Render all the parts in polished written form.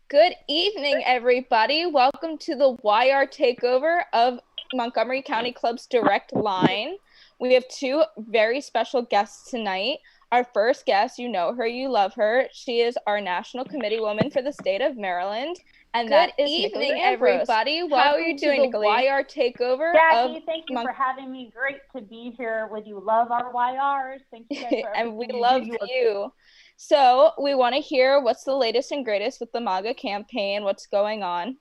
Good evening, everybody. Welcome to the YR takeover of Montgomery County Club's Direct Line. We have two very special guests tonight. Our first guest, you know her, you love her. She is our National Committee Woman for the state of Maryland. And that is evening, everybody. Welcome How are you doing, to the Nicolene? YR takeover Jackie, thank you for having me. Great to be here with you. Love our YRs. Thank you guys for everything and we you love do. you. So we want to hear what's the latest and greatest with the MAGA campaign, what's going on.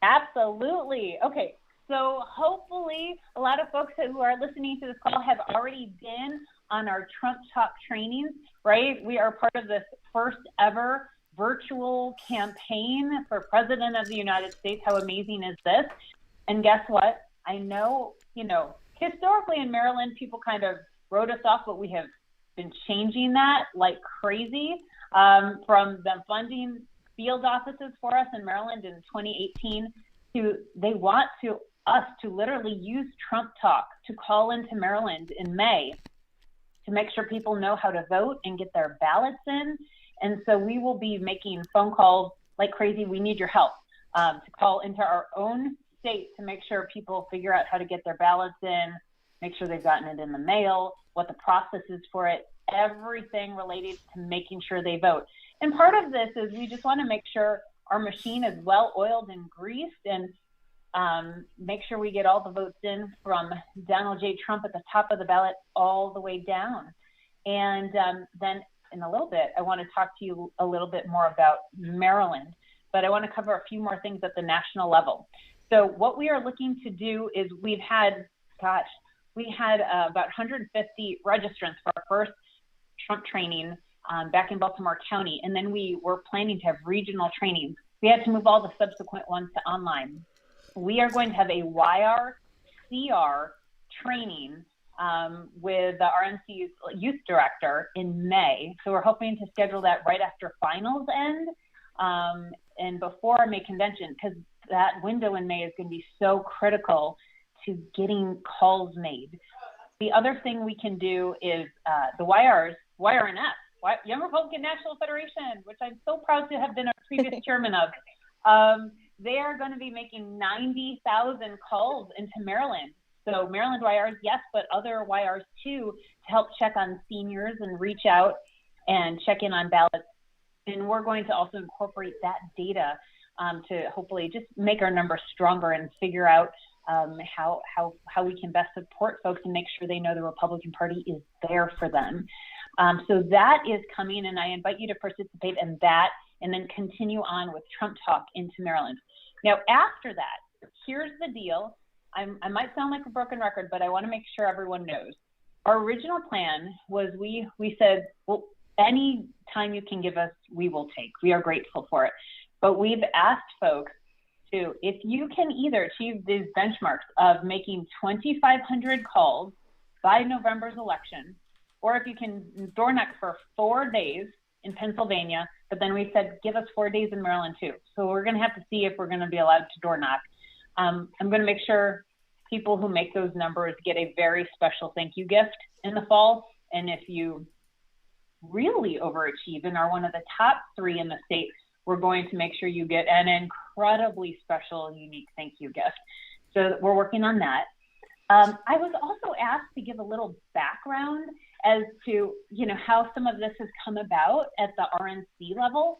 Absolutely. Okay, so hopefully a lot of folks who are listening to this call have already been on our Trump Talk trainings, right? We are part of this first ever virtual campaign for President of the United States. How amazing is this? And guess what? I know, historically in Maryland, people kind of wrote us off, but we have been changing that like crazy, from them funding field offices for us in Maryland in 2018 to they want us to literally use Trump Talk to call into Maryland in May to make sure people know how to vote and get their ballots in. And so we will be making phone calls like crazy. We need your help to call into our own state to make sure people figure out how to get their ballots in, make sure they've gotten it in the mail, what the process is for it, everything related to making sure they vote. And part of this is we just want to make sure our machine is well oiled and greased and make sure we get all the votes in from Donald J. Trump at the top of the ballot all the way down. And then in a little bit, I want to talk to you a little bit more about Maryland, but I want to cover a few more things at the national level. So what we are looking to do is we had about 150 registrants for our first Trump training back in Baltimore County. And then we were planning to have regional trainings. We had to move all the subsequent ones to online. We are going to have a YRCR training with the RNC's youth director in May. So we're hoping to schedule that right after finals end and before our May convention, because that window in May is going to be so critical to getting calls made. The other thing we can do is the YRNF, Young Republican National Federation, which I'm so proud to have been a previous chairman of. They are going to be making 90,000 calls into Maryland. So Maryland YRs, yes, but other YRs too, to help check on seniors and reach out and check in on ballots. And we're going to also incorporate that data to hopefully just make our numbers stronger and figure out how we can best support folks and make sure they know the Republican Party is there for them. So that is coming, and I invite you to participate in that and then continue on with Trump Talk into Maryland. Now, after that, here's the deal. I might sound like a broken record, but I want to make sure everyone knows. Our original plan was we said, well, any time you can give us, we will take. We are grateful for it. But we've asked folks to, if you can either achieve these benchmarks of making 2,500 calls by November's election, or if you can door knock for 4 days in Pennsylvania, but then we said, give us 4 days in Maryland too. So we're going to have to see if we're going to be allowed to door knock. I'm going to make sure people who make those numbers get a very special thank you gift in the fall. And if you really overachieve and are one of the top 3 in the state, we're going to make sure you get an incredibly special, unique thank you gift. So we're working on that. I was also asked to give a little background as to, how some of this has come about at the RNC level.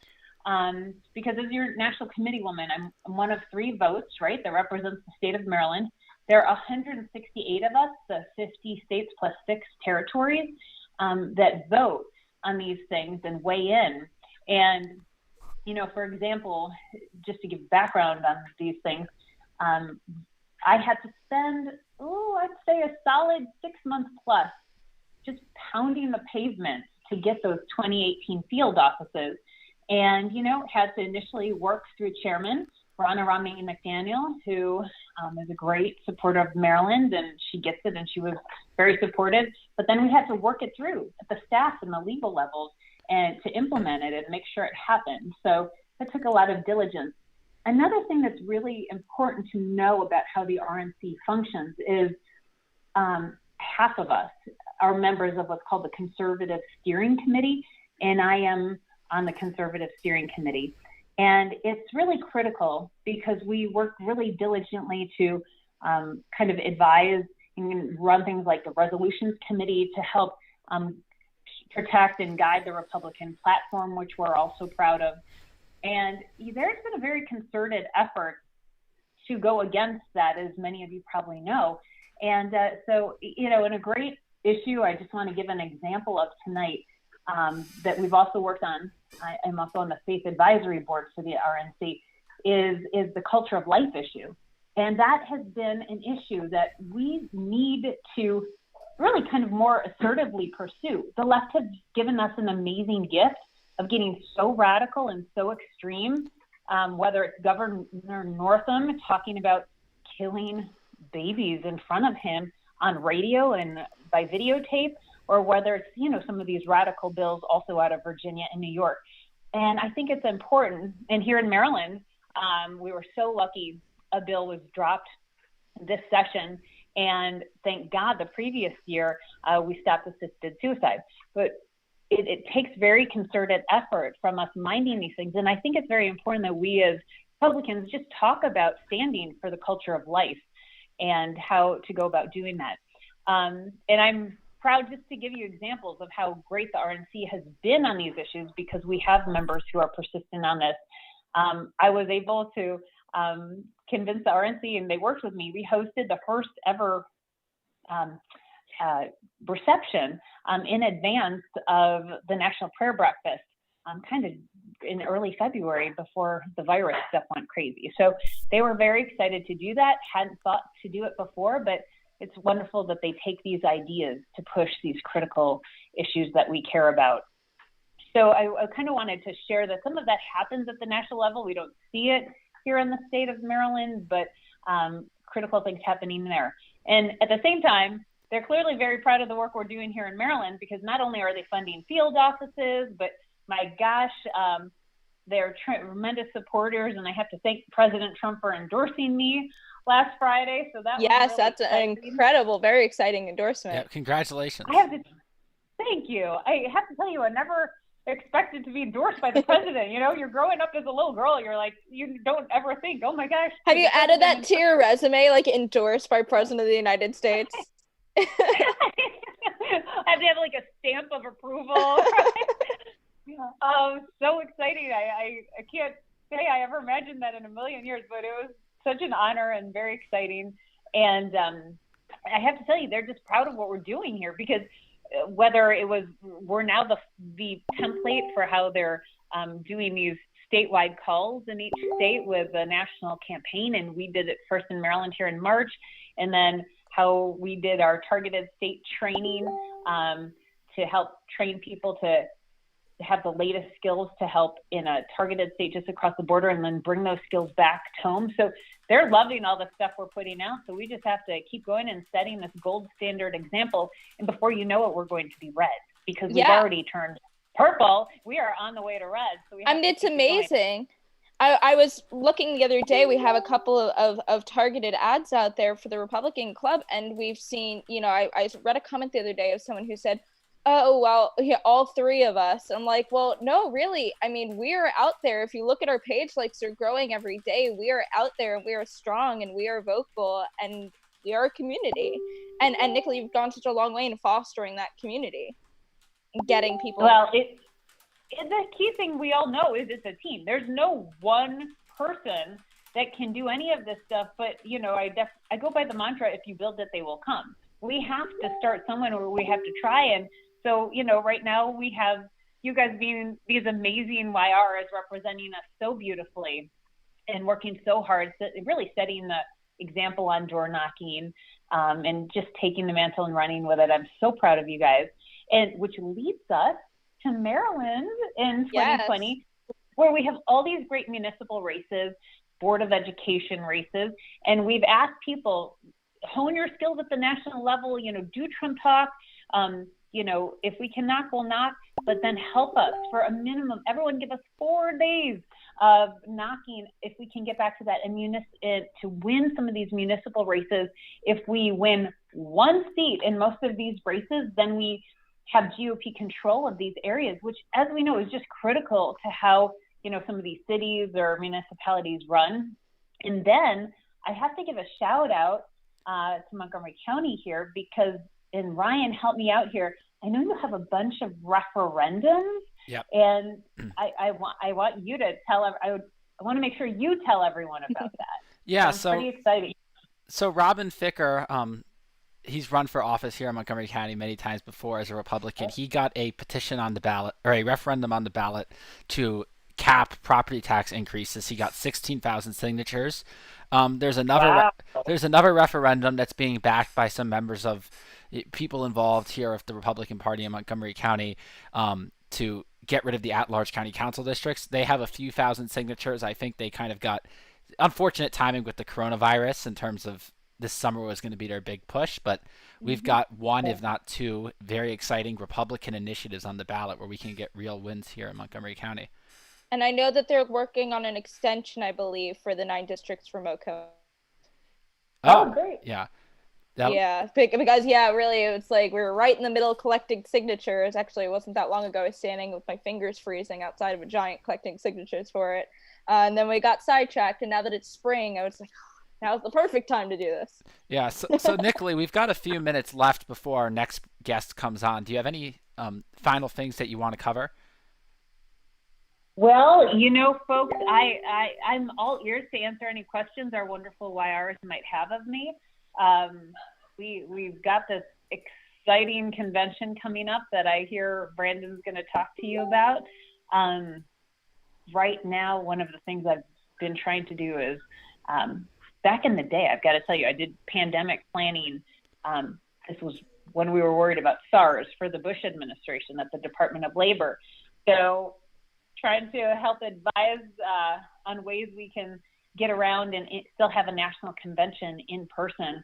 Because as your national committee woman, I'm one of 3 votes, right, that represents the state of Maryland. There are 168 of us, the 50 states plus 6 territories, that vote on these things and weigh in. And, for example, just to give background on these things, I had to spend, I'd say a solid 6 months plus just pounding the pavement to get those 2018 field offices. And, had to initially work through chairman, Ronna Romney McDaniel, who is a great supporter of Maryland, and she gets it, and she was very supportive. But then we had to work it through at the staff and the legal levels and to implement it and make sure it happened. So it took a lot of diligence. Another thing that's really important to know about how the RNC functions is half of us are members of what's called the Conservative Steering Committee, and I am on the Conservative Steering Committee. And it's really critical because we work really diligently to kind of advise and run things like the resolutions committee to help protect and guide the Republican platform, which we're also proud of. And there's been a very concerted effort to go against that, as many of you probably know. And so, in a great issue, I just want to give an example of tonight that we've also worked on. I'm also on the Faith Advisory Board for the RNC, is the culture of life issue. And that has been an issue that we need to really kind of more assertively pursue. The left has given us an amazing gift of getting so radical and so extreme, whether it's Governor Northam talking about killing babies in front of him on radio and by videotape, or whether it's, some of these radical bills also out of Virginia and New York. And I think it's important. And here in Maryland, we were so lucky a bill was dropped this session. And thank God the previous year, we stopped assisted suicide. But it takes very concerted effort from us minding these things. And I think it's very important that we as Republicans just talk about standing for the culture of life and how to go about doing that. And I'm proud just to give you examples of how great the RNC has been on these issues, because we have members who are persistent on this. I was able to convince the RNC, and they worked with me. We hosted the first ever reception in advance of the National Prayer Breakfast, kind of in early February before the virus stuff went crazy. So they were very excited to do that, hadn't thought to do it before, but it's wonderful that they take these ideas to push these critical issues that we care about. So I kind of wanted to share that some of that happens at the national level. We don't see it here in the state of Maryland, but critical things happening there. And at the same time, they're clearly very proud of the work we're doing here in Maryland, because not only are they funding field offices, but my gosh, they're tremendous supporters. And I have to thank President Trump for endorsing me last Friday. So that was really that's exciting. an incredible, very exciting endorsement. Yeah, congratulations. Thank you. I have to tell you, I never expected to be endorsed by the president. You're growing up as a little girl, you're like, you don't ever think, oh my gosh. Have you added that to your resume, like endorsed by President of the United States? I have to have like a stamp of approval. So exciting. I can't say I ever imagined that in a million years, but it was such an honor and very exciting. And I have to tell you, they're just proud of what we're doing here, because whether it was, we're now the template for how they're doing these statewide calls in each state with a national campaign. And we did it first in Maryland here in March, and then how we did our targeted state training to help train people to have the latest skills to help in a targeted state just across the border, and then bring those skills back home. So they're loving all the stuff we're putting out. So we just have to keep going and setting this gold standard example. And before you know it, we're going to be red, because we've already turned purple. We are on the way to red. So it's amazing. I was looking the other day, we have a couple of targeted ads out there for the Republican Club. And we've seen, I read a comment the other day of someone who said, oh, well, yeah, all three of us. I'm like, well, no, really. I mean, we are out there. If you look at our page likes, they're growing every day. We are out there, and we are strong, and we are vocal, and we are a community. And Nicola, you've gone such a long way in fostering that community and getting people. Well, the key thing we all know is it's a team. There's no one person that can do any of this stuff. But, I go by the mantra, if you build it, they will come. We have to start somewhere, where we have to try. And so, right now we have you guys being these amazing YRs representing us so beautifully and working so hard, really setting the example on door knocking, and just taking the mantle and running with it. I'm so proud of you guys. And which leads us to Maryland in 2020, where we have all these great municipal races, Board of Education races, and we've asked people, hone your skills at the national level, do Trump talk. If we can knock, we'll knock, but then help us for a minimum. Everyone give us 4 days of knocking if we can get back to that, and to win some of these municipal races. If we win one seat in most of these races, then we have GOP control of these areas, which, as we know, is just critical to how some of these cities or municipalities run. And then I have to give a shout out to Montgomery County here, because, and Ryan, help me out here. I know you have a bunch of referendums. Yep. And I want you to tell. I want to make sure you tell everyone about that. Yeah. So pretty exciting. So Robin Ficker, he's run for office here in Montgomery County many times before as a Republican. He got a petition on the ballot, or a referendum on the ballot, to cap property tax increases. He got 16,000 signatures. There's another referendum that's being backed by some members of people involved here of the Republican Party in Montgomery County, to get rid of the at-large county council districts. They have a few thousand signatures. I think they kind of got unfortunate timing with the coronavirus in terms of this summer was going to be their big push, but we've got one, if not two, very exciting Republican initiatives on the ballot where we can get real wins here in Montgomery County. And I know that they're working on an extension, I believe, for the 9 districts for Moco. Oh, great. Yeah. Because really, it's like we were right in the middle collecting signatures. Actually, it wasn't that long ago. I was standing with my fingers freezing outside of a giant collecting signatures for it. And then we got sidetracked, and now that it's spring, I was like, now's the perfect time to do this. Yeah, so Nicolai, we've got a few minutes left before our next guest comes on. Do you have any final things that you want to cover? Well, folks, I'm all ears to answer any questions our wonderful YRs might have of me. We've got this exciting convention coming up that I hear Brandon's going to talk to you about. Right now, one of the things I've been trying to do is, back in the day, I've got to tell you, I did pandemic planning. This was when we were worried about SARS for the Bush administration at the Department of Labor. So trying to help advise on ways we can get around and still have a national convention in person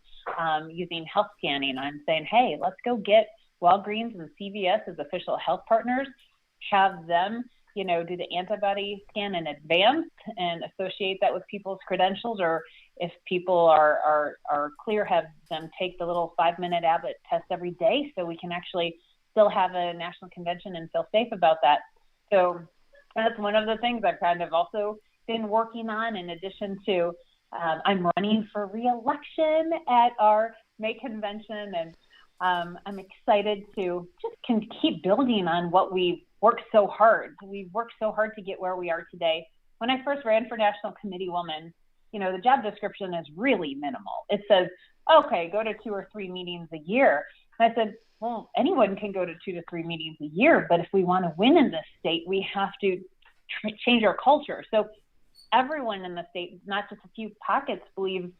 using health scanning. I'm saying, hey, let's go get Walgreens and CVS as official health partners, have them, do the antibody scan in advance and associate that with people's credentials, or if people are clear, have them take the little 5-minute Abbott test every day so we can actually still have a national convention and feel safe about that. So that's one of the things I've kind of also been working on, in addition to I'm running for re-election at our May convention, and I'm excited to just keep building on what we've worked so hard. We've worked so hard to get where we are today. When I first ran for National Committee Woman, the job description is really minimal. It says, okay, go to 2 or 3 meetings a year. And I said, well, anyone can go to 2 to 3 meetings a year, but if we want to win in this state, we have to change our culture. So everyone in the state, not just a few pockets, believes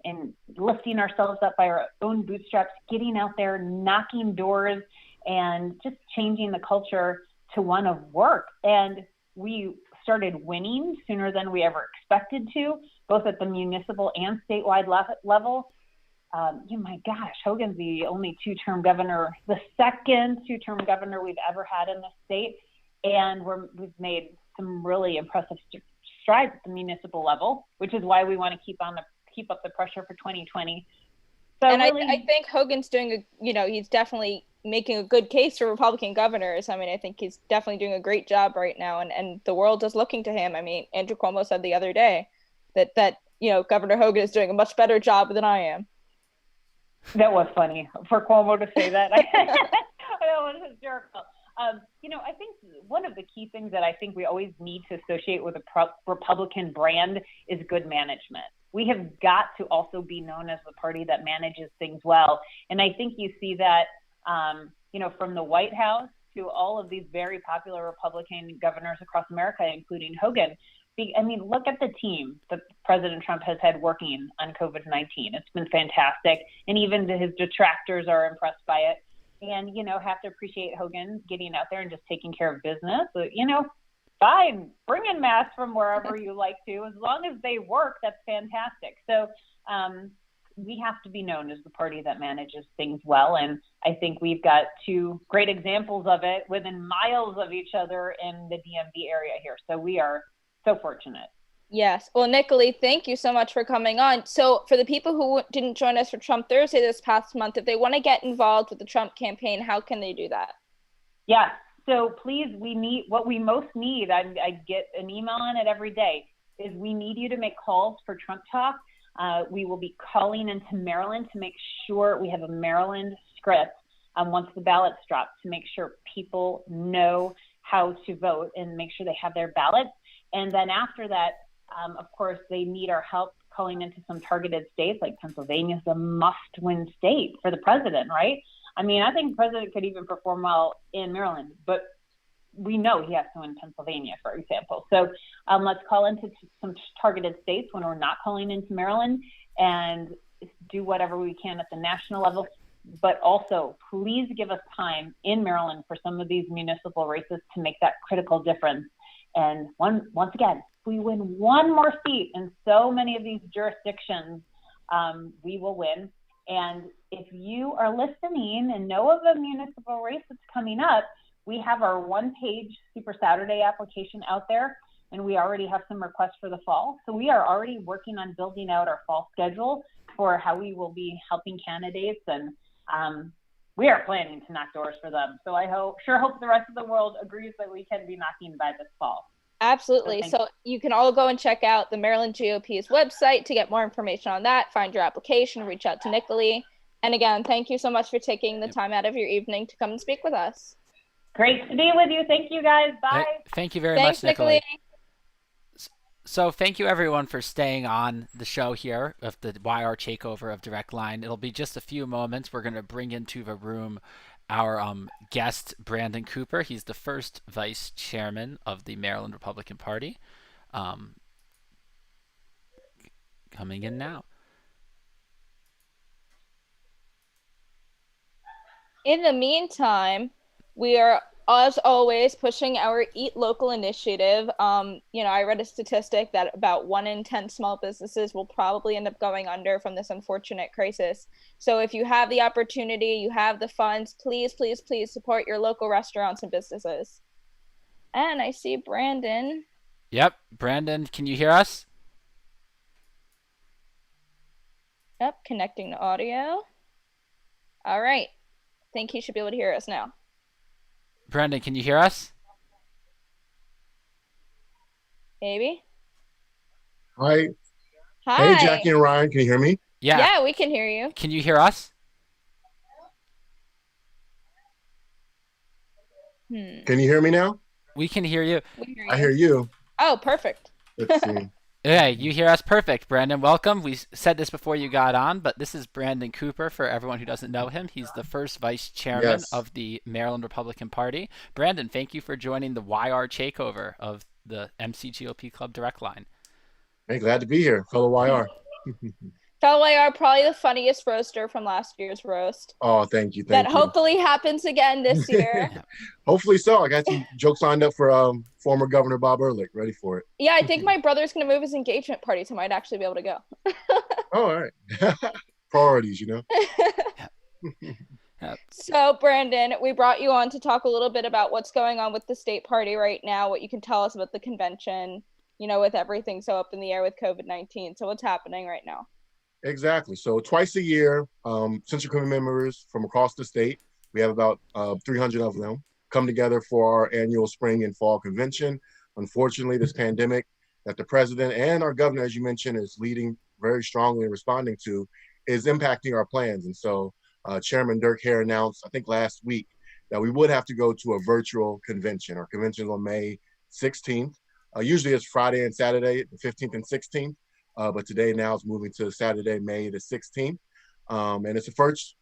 in lifting ourselves up by our own bootstraps, getting out there, knocking doors, and just changing the culture to one of work. And we started winning sooner than we ever expected to, both at the municipal and statewide level. My gosh, Hogan's the only 2-term governor, the second 2-term governor we've ever had in the state. And we've made some really impressive strides at the municipal level, which is why we want to keep up the pressure for 2020. So and really, I think Hogan's doing he's definitely making a good case for Republican governors. I mean, I think he's definitely doing a great job right now, and the world is looking to him. I mean, Andrew Cuomo said the other day that Governor Hogan is doing a much better job than I am. That was funny for Cuomo to say that. That was hysterical. I think one of the key things that I think we always need to associate with a Republican brand is good management. We have got to also be known as the party that manages things well. And I think you see that, from the White House to all of these very popular Republican governors across America, including Hogan. I mean, look at the team that President Trump has had working on COVID-19. It's been fantastic. And even his detractors are impressed by it. And, have to appreciate Hogan getting out there and just taking care of business. But, fine, bring in masks from wherever you like to. As long as they work, that's fantastic. So we have to be known as the party that manages things well. And I think we've got 2 great examples of it within miles of each other in the DMV area here. So we are so fortunate. Yes. Well, Nicolai, thank you so much for coming on. So for the people who didn't join us for Trump Thursday this past month, if they want to get involved with the Trump campaign, how can they do that? Yes. So please, what we most need, I get an email on it every day, is we need you to make calls for Trump Talk. We will be calling into Maryland to make sure we have a Maryland script once the ballots drop, to make sure people know how to vote and make sure they have their ballots. And then after that, of course, they need our help calling into some targeted states. Like Pennsylvania is a must-win state for the president, right? I mean, I think the president could even perform well in Maryland, but we know he has to win Pennsylvania, for example. So let's call into some targeted states when we're not calling into Maryland, and do whatever we can at the national level. But also, please give us time in Maryland for some of these municipal races to make that critical difference. And once again, if we win one more seat in so many of these jurisdictions, we will win. And if you are listening and know of a municipal race that's coming up, we have our one-page Super Saturday application out there, and we already have some requests for the fall. So we are already working on building out our fall schedule for how we will be helping candidates, and we are planning to knock doors for them. So I hope the rest of the world agrees that we can be knocking by this fall. Absolutely. So you can all go and check out the Maryland GOP's website to get more information on that, find your application, reach out to Nicolene. And again, thank you so much for taking the time out of your evening to come and speak with us. Great to be with you. Thank you, guys. Bye. Thank you very much, Nicolene. So thank you, everyone, for staying on the show here of the YR Takeover of Direct Line. It'll be just a few moments. We're going to bring into the room our guest, Brandon Cooper. He's the first vice chairman of the Maryland Republican Party. Coming in now. In the meantime, we are, as always, pushing our Eat Local initiative. I read a statistic that about 1 in 10 small businesses will probably end up going under from this unfortunate crisis. So if you have the opportunity, you have the funds, please, please, please support your local restaurants and businesses. And I see Brandon. Yep. Brandon, can you hear us? Yep, connecting to audio. All right. I think he should be able to hear us now. Brandon, can you hear us? Maybe. Hi. Hi. Hey, Jackie and Ryan, can you hear me? Yeah, we can hear you. Can you hear us? Can you hear me now? We can hear you. I hear you. Oh, perfect. Let's see. Okay, you hear us perfect, Brandon. Welcome. We said this before you got on, but this is Brandon Cooper for everyone who doesn't know him. He's the first vice chairman of the Maryland Republican Party. Brandon, thank you for joining the YR Takeover of the MCGOP Club Direct Line. Hey, glad to be here, fellow YR. Fellow YR, probably the funniest roaster from last year's roast. Oh, thank you. That hopefully happens again this year. Hopefully so. I got some jokes lined up for former Governor Bob Ehrlich. Ready for it. Yeah, I think my brother's going to move his engagement party, so I might actually be able to go. Oh, all right. Priorities, So, Brandon, we brought you on to talk a little bit about what's going on with the state party right now, what you can tell us about the convention, with everything so up in the air with COVID-19. So what's happening right now? Exactly. So twice a year, Central Committee members from across the state, we have about 300 of them, come together for our annual spring and fall convention. Unfortunately, this pandemic that the president and our governor, as you mentioned, is leading very strongly and responding to is impacting our plans. And so Chairman Dirk Hare announced, I think last week, that we would have to go to a virtual convention. Our convention is on May 16th. Usually it's Friday and Saturday, the 15th and 16th. But today now it's moving to Saturday, May the 16th. And it's the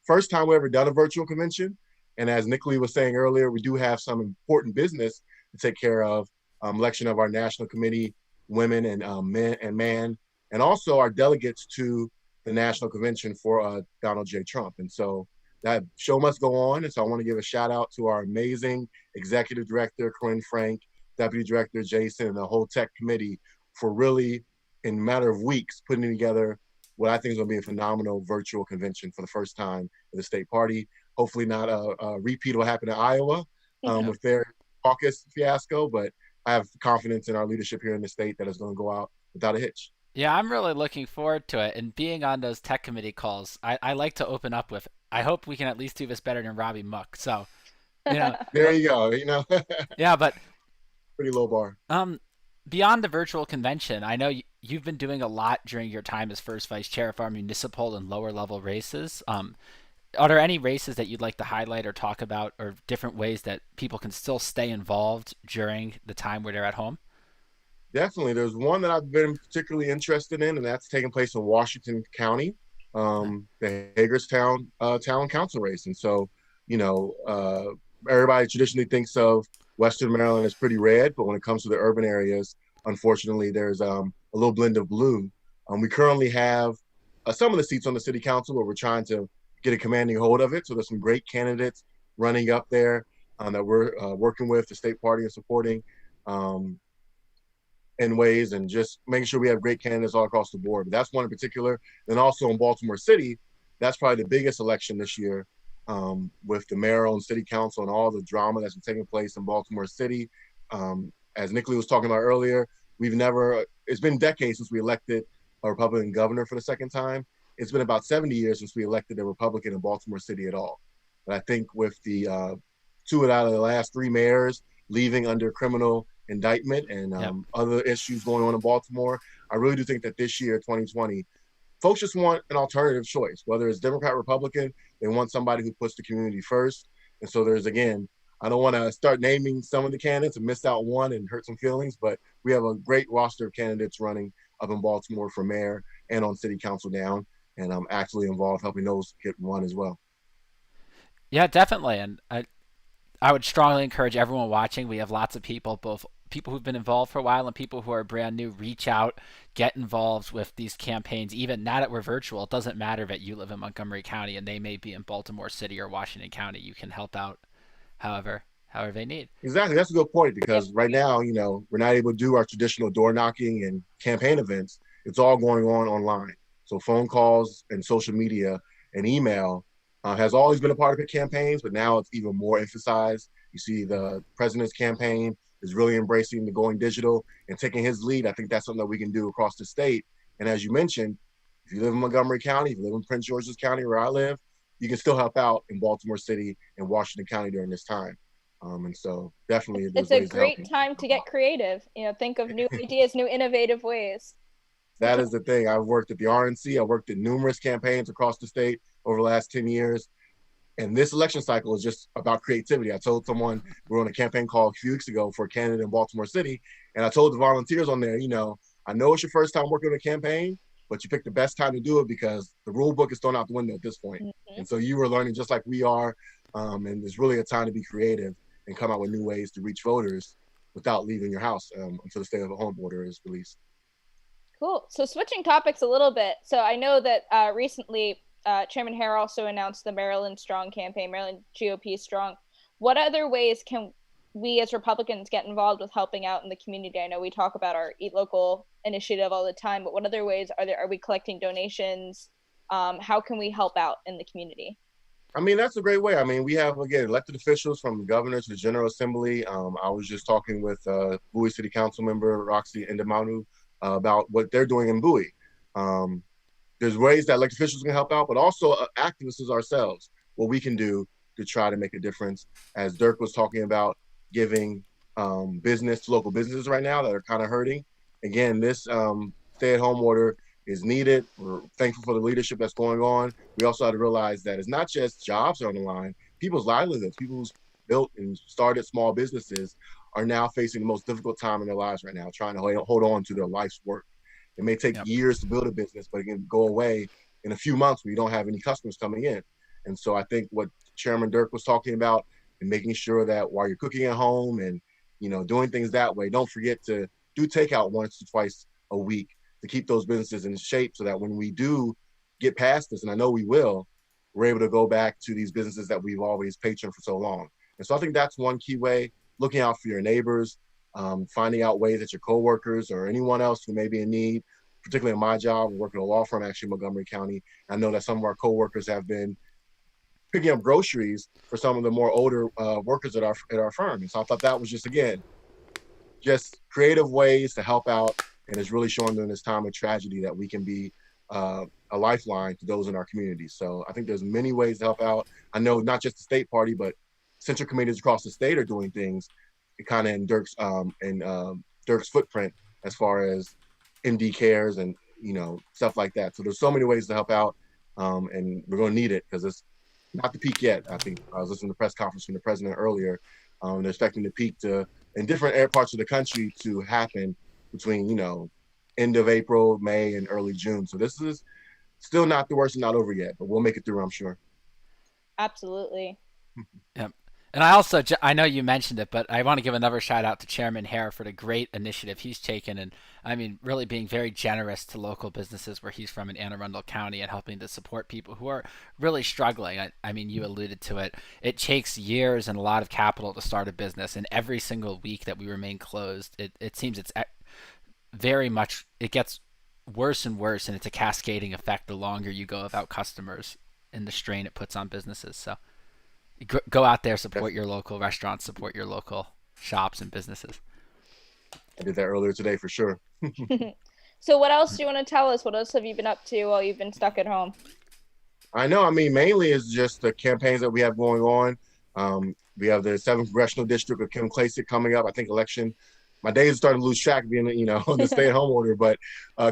first time we've ever done a virtual convention. And as Nicolene was saying earlier, we do have some important business to take care of. Election of our national committee, women and man, and also our delegates to the national convention for Donald J. Trump. And so that show must go on. And so I want to give a shout out to our amazing executive director, Corinne Frank, deputy director, Jason, and the whole tech committee for really, in a matter of weeks, putting together what I think is going to be a phenomenal virtual convention for the first time in the state party. Hopefully not a repeat of what happened in Iowa with their caucus fiasco, but I have confidence in our leadership here in the state that it's going to go out without a hitch. Yeah, I'm really looking forward to it. And being on those tech committee calls, I like to open up with, I hope we can at least do this better than Robbie Muck. So You know, There you go. You know, yeah, but pretty low bar. beyond the virtual convention, I know you've been doing a lot during your time as first vice chair of our municipal and lower level races. Are there any races that you'd like to highlight or talk about, or different ways that people can still stay involved during the time where they're at home? Definitely. There's one that I've been particularly interested in, and that's taking place in Washington County, the Hagerstown town council race. And so, you know, everybody traditionally thinks of Western Maryland as pretty red, but when it comes to the urban areas, unfortunately, there's a little blend of blue. We currently have some of the seats on the city council where we're trying to get a commanding hold of it. So there's some great candidates running up there that we're working with the state party and supporting. In ways, and just making sure we have great candidates all across the board. But that's one in particular. Then also in Baltimore City, that's probably the biggest election this year, with the mayoral and city council and all the drama that's been taking place in Baltimore City. As Nicolai was talking about earlier, it's been decades since we elected a Republican governor for the second time. It's been about 70 years since we elected a Republican in Baltimore City at all. But I think with the two out of the last three mayors leaving under criminal indictment and other issues going on in Baltimore, I really do think that this year, 2020, folks just want an alternative choice. Whether it's Democrat, Republican, they want somebody who puts the community first. And so there's, again, I don't want to start naming some of the candidates and miss out one and hurt some feelings, but we have a great roster of candidates running up in Baltimore for mayor and on city council down. And I'm actually involved helping those get run as well. Yeah, definitely. And I would strongly encourage everyone watching. We have lots of people, both people who've been involved for a while and people who are brand new, reach out, get involved with these campaigns. Even now that we're virtual, it doesn't matter that you live in Montgomery County and they may be in Baltimore City or Washington County. You can help out however they need. Exactly. That's a good point, because right now, you know, we're not able to do our traditional door knocking and campaign events. It's all going on online. So phone calls and social media and email has always been a part of the campaigns, but now it's even more emphasized. You see the president's campaign is really embracing the going digital and taking his lead. I think that's something that we can do across the state. And as you mentioned, if you live in Montgomery County, if you live in Prince George's County where I live, you can still help out in Baltimore City and Washington County during this time. And so definitely it's a great time to get creative. You know, think of new ideas, new innovative ways. That is the thing. I've worked at the RNC. I worked at numerous campaigns across the state over the last 10 years. And this election cycle is just about creativity. I told someone, we were on a campaign call a few weeks ago for a candidate in Baltimore City. And I told the volunteers on there, you know, I know it's your first time working on a campaign, but you picked the best time to do it because the rule book is thrown out the window at this point. Mm-hmm. And so you were learning just like we are. And it's really a time to be creative and come out with new ways to reach voters without leaving your house until the stay-at-home order is released. Cool. So switching topics a little bit. So I know that recently Chairman Hare also announced the Maryland Strong campaign, Maryland GOP Strong. What other ways can we as Republicans get involved with helping out in the community? I know we talk about our Eat Local initiative all the time, but what other ways are we collecting donations? How can we help out in the community? I mean, that's a great way. I mean, we have, again, elected officials from the governor to the General Assembly. I was just talking with Bowie City Council member Roxy Indamanu about what they're doing in Bowie. There's ways that elected officials can help out, but also activists as ourselves, what we can do to try to make a difference. As Dirk was talking about, giving business to local businesses right now that are kind of hurting. Again, this stay-at-home order is needed. We're thankful for the leadership that's going on. We also have to realize that it's not just jobs are on the line. People's livelihoods, people who's built and started small businesses are now facing the most difficult time in their lives right now, trying to hold on to their life's work. It may take years to build a business, but it can go away in a few months when you don't have any customers coming in. And so I think what Chairman Dirk was talking about and making sure that while you're cooking at home and, you know, doing things that way, don't forget to do takeout once or twice a week to keep those businesses in shape so that when we do get past this, and I know we will, we're able to go back to these businesses that we've always patroned for so long. And so I think that's one key way, looking out for your neighbors, finding out ways that your coworkers or anyone else who may be in need, particularly in my job, I work at a law firm actually in Montgomery County. I know that some of our coworkers have been picking up groceries for some of the more older workers at our firm. And so I thought that was just, again, just creative ways to help out. And it's really showing during this time of tragedy that we can be a lifeline to those in our community. So I think there's many ways to help out. I know not just the state party, but central committees across the state are doing things, kind of in Dirk's footprint as far as MD cares and stuff like that. So there's so many ways to help out, and we're going to need it because it's not the peak yet. I think I was listening to the press conference from the president earlier. They're expecting the peak in different parts of the country to happen between end of April, May, and early June. So this is still not the worst and not over yet, but we'll make it through, I'm sure. Absolutely. Yep. And I know you mentioned it, but I want to give another shout out to Chairman Hare for the great initiative he's taken. And I mean, really being very generous to local businesses where he's from in Anne Arundel County and helping to support people who are really struggling. I mean, you alluded to it. It takes years and a lot of capital to start a business. And every single week that we remain closed, it seems it gets worse and worse. And it's a cascading effect the longer you go without customers and the strain it puts on businesses. So go out there, support your local restaurants, support your local shops and businesses. I did that earlier today for sure. So what else do you want to tell us? What else have you been up to while you've been stuck at home? I know. I mean, mainly it's just the campaigns that we have going on. We have the 7th Congressional District of Kim Klacik coming up. I think election. My days are starting to lose track being, the stay-at-home order, but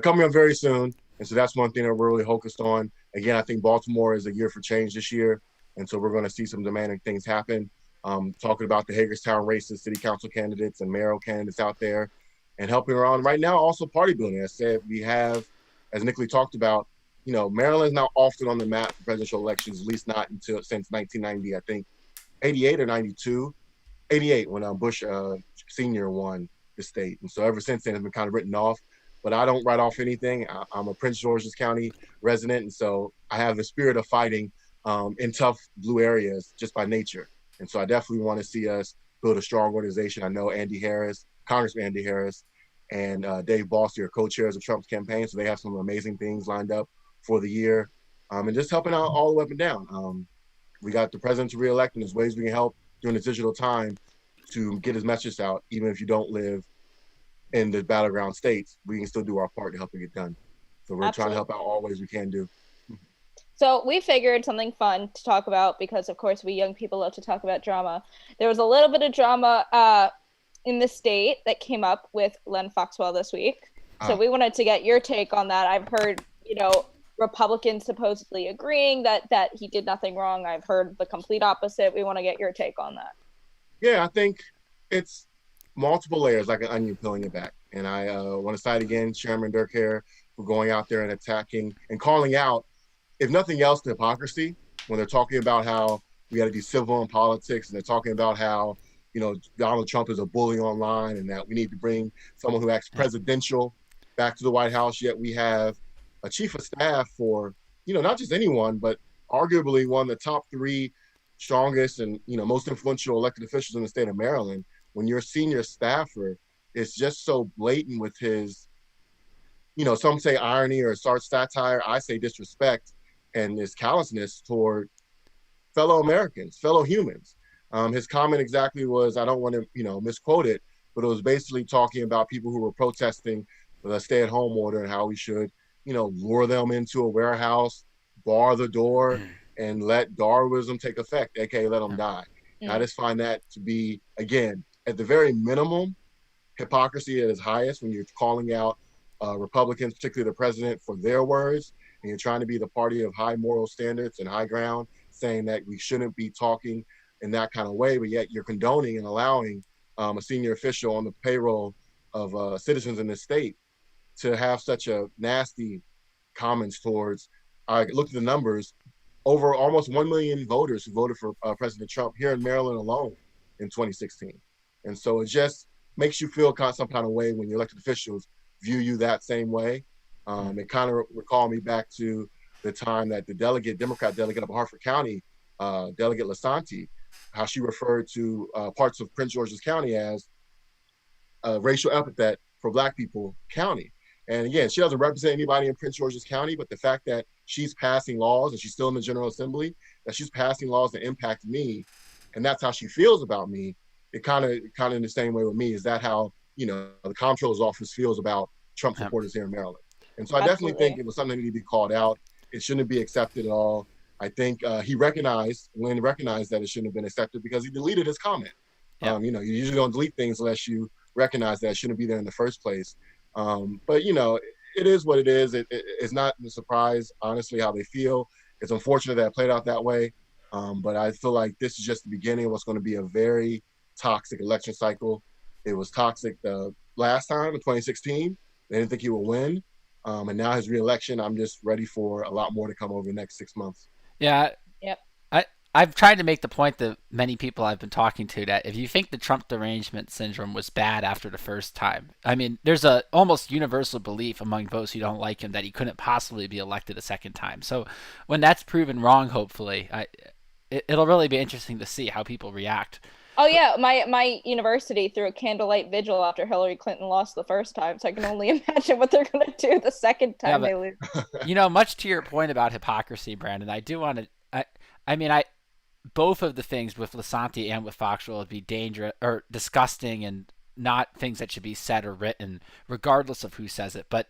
coming up very soon. And so that's one thing that we're really focused on. Again, I think Baltimore is a year for change this year. And so we're going to see some demanding things happen. Talking about the Hagerstown races, city council candidates and mayoral candidates out there and helping around right now. Also party building. I said, we have, as Nicolai talked about, Maryland's not often on the map for presidential elections, at least not since 1990, I think 88 or 92, 88 when Bush Sr. won the state. And so ever since then it's been kind of written off, but I don't write off anything. I'm a Prince George's County resident. And so I have the spirit of fighting in tough blue areas just by nature. And so I definitely want to see us build a strong organization. I know Congressman Andy Harris and Dave Bosty are co-chairs of Trump's campaign. So they have some amazing things lined up for the year and just helping out all the way up and down. We got the president to reelect and there's ways we can help during this digital time to get his message out. Even if you don't live in the battleground states, we can still do our part to help it get done. So we're trying to help out all ways we can do. So we figured something fun to talk about because, of course, we young people love to talk about drama. There was a little bit of drama in the state that came up with Len Foxwell this week. So we wanted to get your take on that. I've heard, Republicans supposedly agreeing that he did nothing wrong. I've heard the complete opposite. We want to get your take on that. Yeah, I think it's multiple layers, like an onion peeling it back. And I want to cite again Chairman Dirk Hare for going out there and attacking and calling out, if nothing else, the hypocrisy when they're talking about how we got to be civil in politics, and they're talking about how, Donald Trump is a bully online and that we need to bring someone who acts presidential back to the White House. Yet we have a chief of staff for, not just anyone, but arguably one of the top 3 strongest and, most influential elected officials in the state of Maryland. When your senior staffer is just so blatant with his, some say irony or satire, I say disrespect, and his callousness toward fellow Americans, fellow humans. His comment exactly was, I don't want to, misquote it, but it was basically talking about people who were protesting the stay-at-home order and how we should, lure them into a warehouse, bar the door, and let Darwinism take effect, aka let them die. And I just find that to be, again, at the very minimum, hypocrisy at its highest when you're calling out Republicans, particularly the president, for their words, and you're trying to be the party of high moral standards and high ground, saying that we shouldn't be talking in that kind of way, but yet you're condoning and allowing a senior official on the payroll of citizens in this state to have such a nasty comments towards. I looked at the numbers, over almost 1 million voters who voted for President Trump here in Maryland alone in 2016. And so it just makes you feel some kind of way when your elected officials view you that same way. It kind of recalled me back to the time that the Democrat delegate of Harford County, Delegate Lasanti, how she referred to parts of Prince George's County as a racial epithet for Black people county. And again, she doesn't represent anybody in Prince George's County, but the fact that she's passing laws and she's still in the General Assembly, that she's passing laws that impact me, and that's how she feels about me, it kind of in the same way with me. Is that how, the comptroller's office feels about Trump supporters here in Maryland? And so I definitely think it was something that needed to be called out. It shouldn't be accepted at all. I think Lynn recognized that it shouldn't have been accepted because he deleted his comment. Yeah. You usually don't delete things unless you recognize that it shouldn't be there in the first place. But it is what it is. It's not a surprise, honestly, how they feel. It's unfortunate that it played out that way. But I feel like this is just the beginning of what's going to be a very toxic election cycle. It was toxic the last time in 2016. They didn't think he would win. And now his reelection, I'm just ready for a lot more to come over the next 6 months. Yeah. Yep. I've tried to make the point that many people I've been talking to that if you think the Trump derangement syndrome was bad after the first time, I mean, there's a almost universal belief among those who don't like him that he couldn't possibly be elected a second time. So when that's proven wrong, hopefully, it'll really be interesting to see how people react. Oh yeah, my university threw a candlelight vigil after Hillary Clinton lost the first time, so I can only imagine what they're gonna do the second time they lose. Much to your point about hypocrisy, Brandon, I do want to. I both of the things with Lisanti and with Foxwell would be dangerous or disgusting and not things that should be said or written, regardless of who says it. But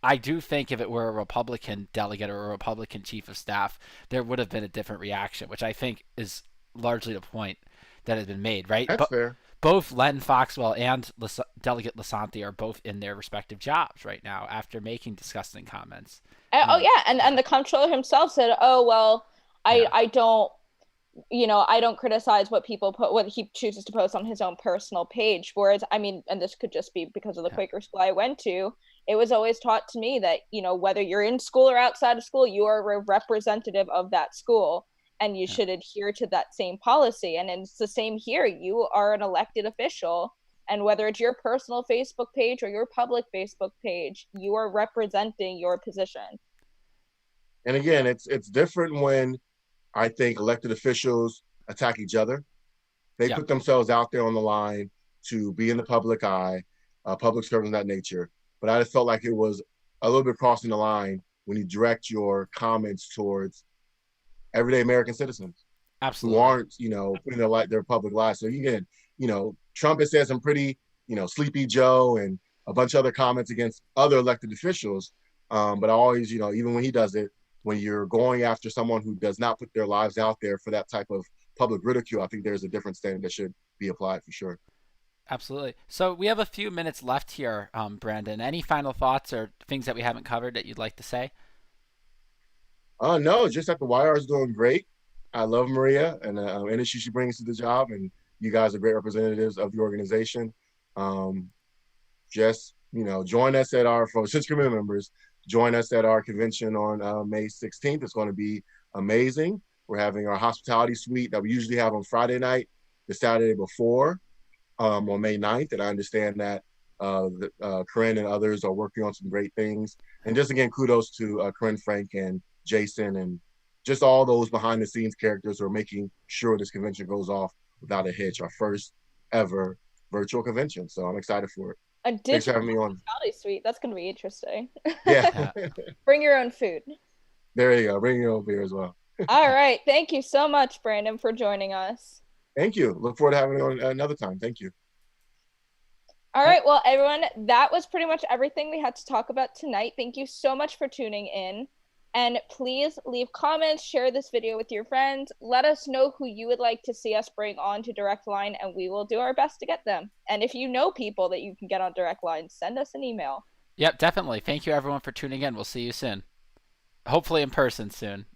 I do think if it were a Republican delegate or a Republican chief of staff, there would have been a different reaction, which I think is largely the point that has been made, right? That's fair. Both Len Foxwell and Delegate Lisanti are both in their respective jobs right now after making disgusting comments. Oh yeah, and the comptroller himself said, "Oh well, I don't." I don't criticize what he chooses to post on his own personal page. Whereas, I mean, and this could just be because of the Quaker school I went to, it was always taught to me that, whether you're in school or outside of school, you are a representative of that school and you should adhere to that same policy. And it's the same here. You are an elected official. And whether it's your personal Facebook page or your public Facebook page, you are representing your position. And again, it's different when I think elected officials attack each other. They put themselves out there on the line to be in the public eye, public servants of that nature. But I just felt like it was a little bit crossing the line when you direct your comments towards everyday American citizens. Absolutely. Who aren't, putting their public lives. So again, Trump has said some pretty, Sleepy Joe and a bunch of other comments against other elected officials. But I always, even when he does it, when you're going after someone who does not put their lives out there for that type of public ridicule, I think there's a different standard that should be applied for sure. Absolutely. So we have a few minutes left here, Brandon. Any final thoughts or things that we haven't covered that you'd like to say? No, just that the YR is doing great. I love Maria and the energy she brings to the job, and you guys are great representatives of the organization. Join us for Cincinnati community members. Join us at our convention on May 16th. It's going to be amazing. We're having our hospitality suite that we usually have on Friday night, the Saturday before, on May 9th. And I understand that Corinne and others are working on some great things. And just again, kudos to Corinne Frank and Jason and just all those behind the scenes characters who are making sure this convention goes off without a hitch. Our first ever virtual convention. So I'm excited for it. Thanks for having me on. Suite. That's going to be interesting. Yeah. Bring your own food. There you go. Bring your own beer as well. All right. Thank you so much, Brandon, for joining us. Thank you. Look forward to having you on another time. Thank you. All right. Well, everyone, that was pretty much everything we had to talk about tonight. Thank you so much for tuning in. And please leave comments, share this video with your friends. Let us know who you would like to see us bring on to Direct Line, and we will do our best to get them. And if you know people that you can get on Direct Line, send us an email. Yep, definitely. Thank you, everyone, for tuning in. We'll see you soon. Hopefully in person soon.